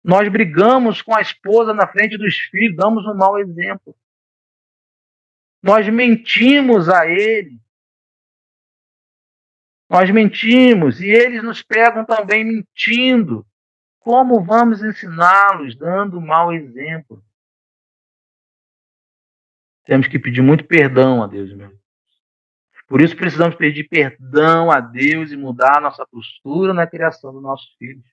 Nós brigamos com a esposa na frente dos filhos, damos um mau exemplo. Nós mentimos a ele. Nós mentimos e eles nos pegam também mentindo. Como vamos ensiná-los dando um mau exemplo? Temos que pedir muito perdão a Deus, meu. Por isso precisamos pedir perdão a Deus e mudar a nossa postura na criação dos nossos filhos.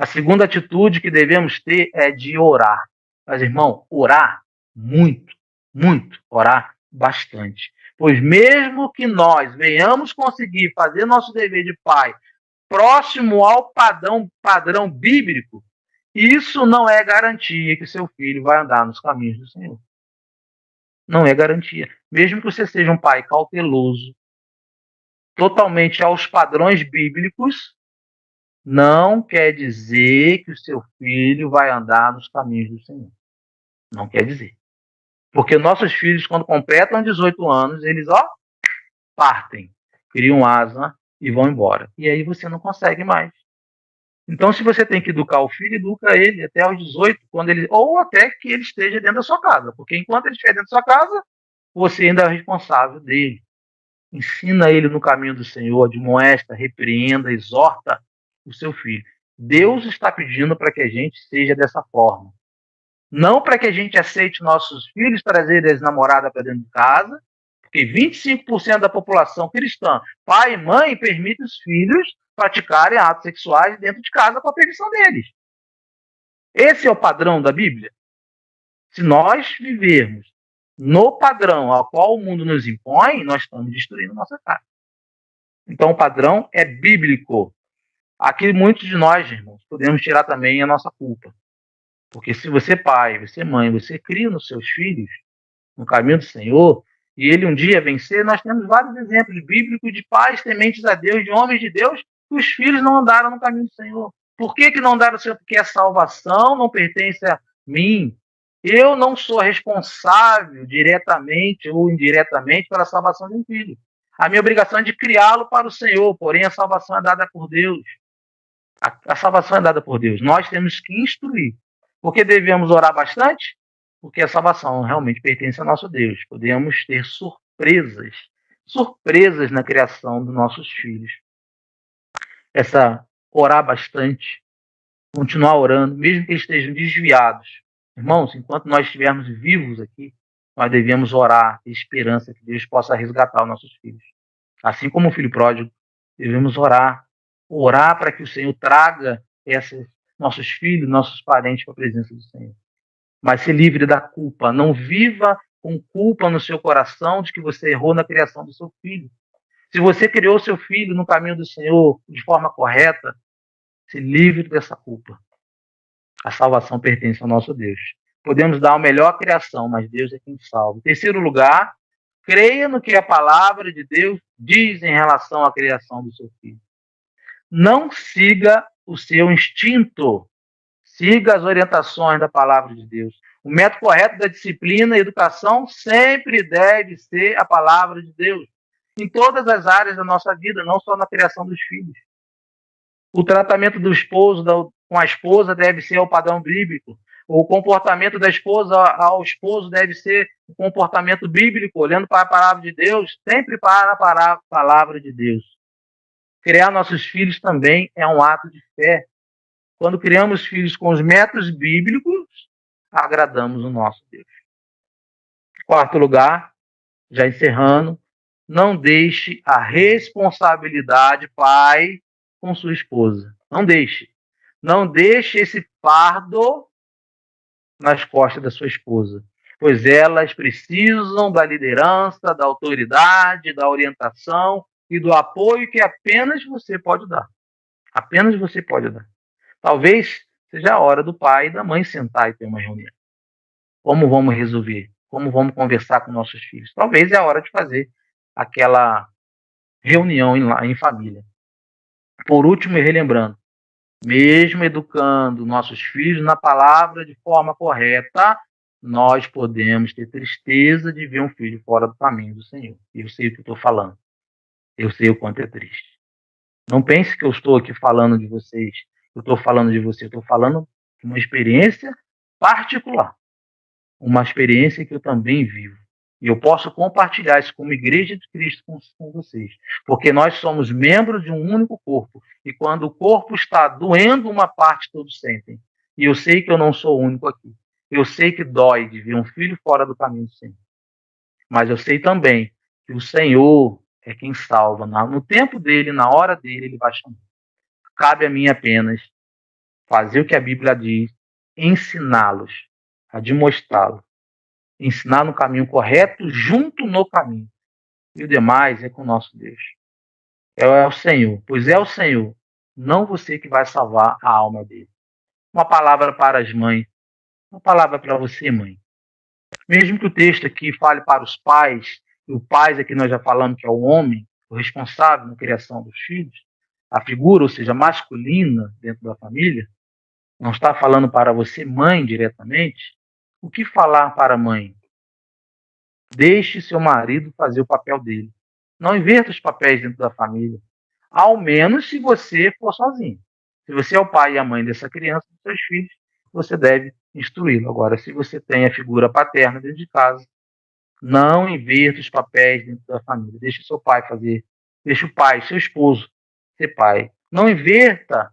A segunda atitude que devemos ter é de orar. Mas, irmão, orar muito, muito, orar bastante. Pois mesmo que nós venhamos conseguir fazer nosso dever de pai próximo ao padrão bíblico, isso não é garantia que seu filho vai andar nos caminhos do Senhor. Não é garantia. Mesmo que você seja um pai cauteloso, totalmente aos padrões bíblicos, não quer dizer que o seu filho vai andar nos caminhos do Senhor. Não quer dizer. Porque nossos filhos, quando completam 18 anos, eles, partem, criam asa e vão embora. E aí você não consegue mais. Então, se você tem que educar o filho, educa ele até os 18, ou até que ele esteja dentro da sua casa. Porque enquanto ele estiver dentro da sua casa, você ainda é responsável dele. Ensina ele no caminho do Senhor, admoesta, repreenda, exorta o seu filho. Deus está pedindo para que a gente seja dessa forma. Não para que a gente aceite nossos filhos trazer as namoradas para dentro de casa, porque 25% da população cristã, pai e mãe, permite os filhos praticarem atos sexuais dentro de casa com a permissão deles. Esse é o padrão da Bíblia. Se nós vivermos no padrão ao qual o mundo nos impõe, nós estamos destruindo nossa casa. Então o padrão é bíblico. Aqui muitos de nós, irmãos, podemos tirar também a nossa culpa. Porque se você pai, você mãe, você cria nos seus filhos no caminho do Senhor, e ele um dia vencer, nós temos vários exemplos bíblicos de pais tementes a Deus, de homens de Deus, que os filhos não andaram no caminho do Senhor. Por que não andaram no Senhor? Porque a salvação não pertence a mim. Eu não sou responsável diretamente ou indiretamente pela salvação de um filho. A minha obrigação é de criá-lo para o Senhor, porém a salvação é dada por Deus. A salvação é dada por Deus. Nós temos que instruir. Por que devemos orar bastante? Porque a salvação realmente pertence ao nosso Deus. Podemos ter surpresas na criação dos nossos filhos. Orar bastante, continuar orando, mesmo que eles estejam desviados. Irmãos, enquanto nós estivermos vivos aqui, nós devemos orar, ter esperança que Deus possa resgatar os nossos filhos. Assim como o filho pródigo, devemos orar para que o Senhor traga esses nossos filhos, nossos parentes para a presença do Senhor. Mas se livre da culpa. Não viva com culpa no seu coração de que você errou na criação do seu filho. Se você criou seu filho no caminho do Senhor de forma correta, se livre dessa culpa. A salvação pertence ao nosso Deus. Podemos dar a melhor criação, mas Deus é quem salva. Em terceiro lugar, creia no que a palavra de Deus diz em relação à criação do seu filho. Não siga o seu instinto. Siga as orientações da palavra de Deus. O método correto da disciplina e educação sempre deve ser a palavra de Deus. Em todas as áreas da nossa vida, não só na criação dos filhos. O tratamento do esposo com a esposa deve ser o padrão bíblico. O comportamento da esposa ao esposo deve ser o comportamento bíblico, olhando para a palavra de Deus, sempre para a palavra de Deus. Criar nossos filhos também é um ato de fé. Quando criamos filhos com os métodos bíblicos, agradamos o nosso Deus. Quarto lugar, já encerrando, não deixe a responsabilidade, pai, com sua esposa. Não deixe. Não deixe esse fardo nas costas da sua esposa, pois elas precisam da liderança, da autoridade, da orientação e do apoio que apenas você pode dar. Apenas você pode dar. Talvez seja a hora do pai e da mãe sentar e ter uma reunião. Como vamos resolver? Como vamos conversar com nossos filhos? Talvez é a hora de fazer aquela reunião em família. Por último, e relembrando, mesmo educando nossos filhos na palavra de forma correta, nós podemos ter tristeza de ver um filho fora do caminho do Senhor. Eu sei o que estou falando. Eu sei o quanto é triste. Não pense que eu estou aqui falando de vocês. Eu estou falando de você. Eu estou falando de uma experiência particular. Uma experiência que eu também vivo. E eu posso compartilhar isso como Igreja de Cristo com vocês. Porque nós somos membros de um único corpo. E quando o corpo está doendo uma parte, todos sentem. E eu sei que eu não sou o único aqui. Eu sei que dói de ver um filho fora do caminho do Senhor. Mas eu sei também que o Senhor é quem salva. No tempo dele, na hora dele, ele vai chamar. Cabe a mim apenas fazer o que a Bíblia diz, ensiná-los, a demonstrá-los. Ensinar no caminho correto, junto no caminho. E o demais é com o nosso Deus. É o Senhor, pois é o Senhor, não você que vai salvar a alma dele. Uma palavra para as mães, uma palavra para você, mãe. Mesmo que o texto aqui fale para os pais, e o pai aqui nós já falamos que é o homem, o responsável na criação dos filhos, a figura, ou seja, masculina dentro da família, não está falando para você, mãe, diretamente. O que falar para a mãe? Deixe seu marido fazer o papel dele. Não inverta os papéis dentro da família. Ao menos se você for sozinho. Se você é o pai e a mãe dessa criança, dos seus filhos, você deve instruí-lo. Agora, se você tem a figura paterna dentro de casa, não inverta os papéis dentro da família. Deixe seu pai fazer. Deixe o pai, seu esposo, ser pai. Não inverta.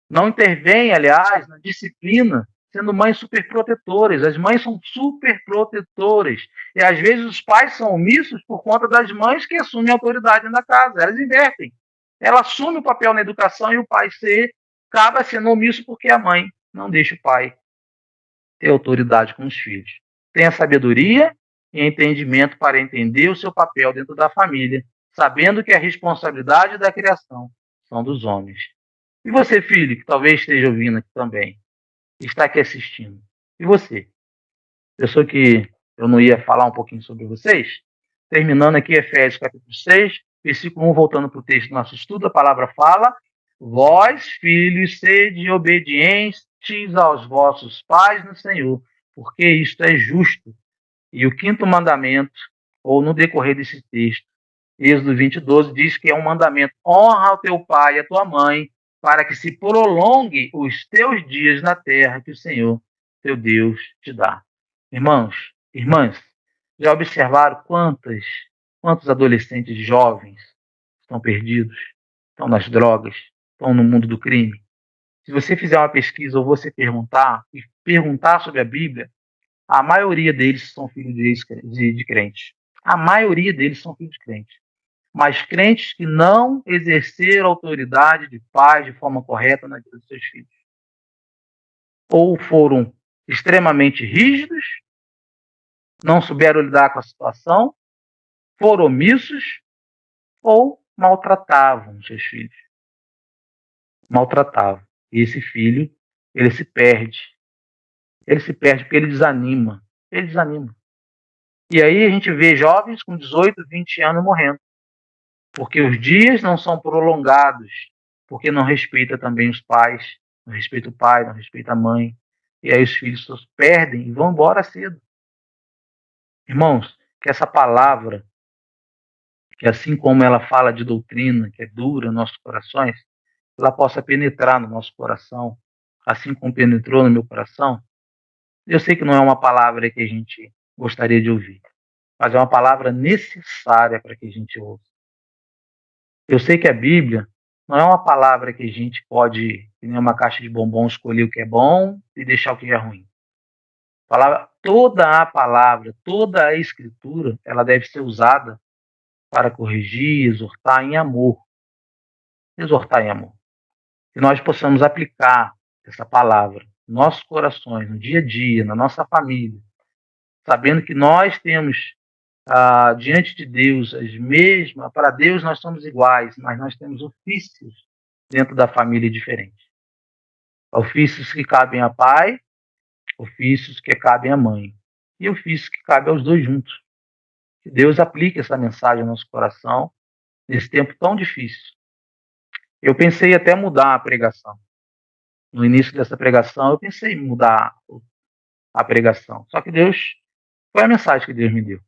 Não intervenha, aliás, na disciplina, sendo mães superprotetoras. As mães são superprotetoras. E às vezes os pais são omissos por conta das mães que assumem a autoridade na casa. Elas invertem. Ela assume o papel na educação e o pai acaba sendo omisso porque a mãe não deixa o pai ter autoridade com os filhos. Tenha sabedoria e entendimento para entender o seu papel dentro da família, sabendo que a responsabilidade da criação são dos homens. E você, filho, que talvez esteja ouvindo aqui também, está aqui assistindo. E você? Pensou que eu não ia falar um pouquinho sobre vocês? Terminando aqui Efésios capítulo 6, versículo 1, voltando para o texto do nosso estudo, a palavra fala: vós, filhos, sede obedientes aos vossos pais no Senhor, porque isto é justo. E o quinto mandamento, ou no decorrer desse texto, Êxodo 20:12, diz que é um mandamento: honra o teu pai e a tua mãe, para que se prolongue os teus dias na terra que o Senhor, teu Deus, te dá. Irmãos, irmãs, já observaram quantos adolescentes jovens estão perdidos, estão nas drogas, estão no mundo do crime? Se você fizer uma pesquisa ou você perguntar sobre a Bíblia, a maioria deles são filhos de crentes. A maioria deles são filhos de crentes. Mas crentes que não exerceram autoridade de pai de forma correta na vida dos seus filhos. Ou foram extremamente rígidos, não souberam lidar com a situação, foram omissos ou maltratavam os seus filhos. Maltratavam. E esse filho, ele se perde. Ele se perde porque ele desanima. Ele desanima. E aí a gente vê jovens com 18, 20 anos morrendo. Porque os dias não são prolongados, porque não respeita também os pais, não respeita o pai, não respeita a mãe, e aí os filhos se perdem e vão embora cedo. Irmãos, que essa palavra, que assim como ela fala de doutrina, que é dura nos nossos corações, ela possa penetrar no nosso coração, assim como penetrou no meu coração. Eu sei que não é uma palavra que a gente gostaria de ouvir, mas é uma palavra necessária para que a gente ouça. Eu sei que a Bíblia não é uma palavra que a gente pode, que nem uma caixa de bombom, escolher o que é bom e deixar o que é ruim. Toda a palavra, toda a escritura, ela deve ser usada para corrigir, exortar em amor. Exortar em amor. Que nós possamos aplicar essa palavra nos nossos corações, no dia a dia, na nossa família, sabendo que nós temos diante de Deus as mesmas, para Deus nós somos iguais, mas nós temos ofícios dentro da família diferentes. Ofícios que cabem a pai, ofícios que cabem à mãe, e ofícios que cabem aos dois juntos. Que Deus aplique essa mensagem ao nosso coração nesse tempo tão difícil. Eu pensei até mudar a pregação. No início dessa pregação, eu pensei em mudar a pregação. Só que Deus, foi a mensagem que Deus me deu.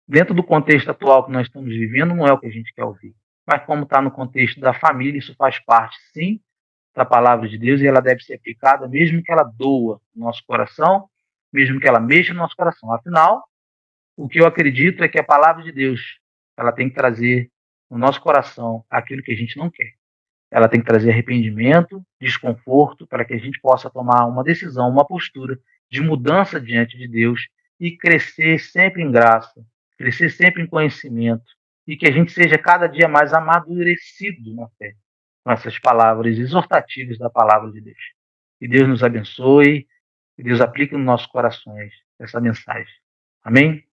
Dentro do contexto atual que nós estamos vivendo, não é o que a gente quer ouvir. Mas como está no contexto da família, isso faz parte, sim, da palavra de Deus, e ela deve ser aplicada, mesmo que ela doa no nosso coração, mesmo que ela mexa no nosso coração. Afinal, o que eu acredito é que a palavra de Deus, ela tem que trazer no nosso coração aquilo que a gente não quer. Ela tem que trazer arrependimento, desconforto, para que a gente possa tomar uma decisão, uma postura de mudança diante de Deus e crescer sempre em graça, crescer sempre em conhecimento, e que a gente seja cada dia mais amadurecido na fé, com essas palavras exortativas da palavra de Deus. Que Deus nos abençoe, que Deus aplique nos nossos corações essa mensagem. Amém?